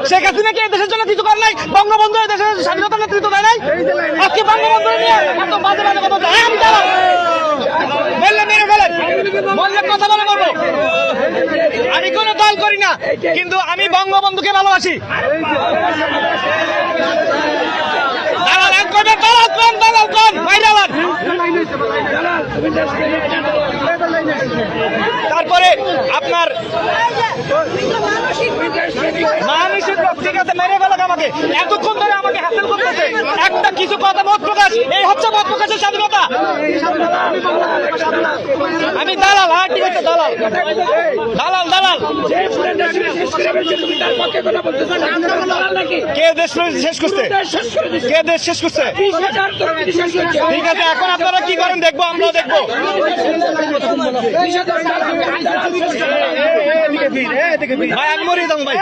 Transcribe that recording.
শেখ হাসিনা কি দেশের জন্য কিছু করে নাই? বঙ্গবন্ধু দেশের স্বাধীনতা নেতৃত্ব দেয় নাই? আজকে বঙ্গবন্ধু নিয়ে এত বাজে বাজে কথা বলছে। আমি দাঁড়ান, বললে মেরে ফেলেন, বললে কথা বলে বলবো। আমি কোনো দল করি না, কিন্তু আমি বঙ্গবন্ধুকে ভালোবাসি। দালাল এক করবে, দালাল কোন, দালাল কোন, মাইরালান। তারপরে আপনার মানসিক রোগ, ঠিক আছে, মেরে ফেলাক আমাকে। এতক্ষণ ধরে আমাকে হ্যাসেল করতেছে, একটা কিছু কথা মত প্রকাশ, এই হচ্ছে মত প্রকাশের স্বাধীনতা। আমি দালাল, হ্যাঁ ঠিক আছে, দালাল দালাল দালাল। কে দেশ শেষ করছে? কে দেশ শেষ করছে? ঠিক আছে, এখন আপনারা কি করেন দেখবো, আমরাও দেখবো। ভাই আমি মরিয়ে যাবো ভাই।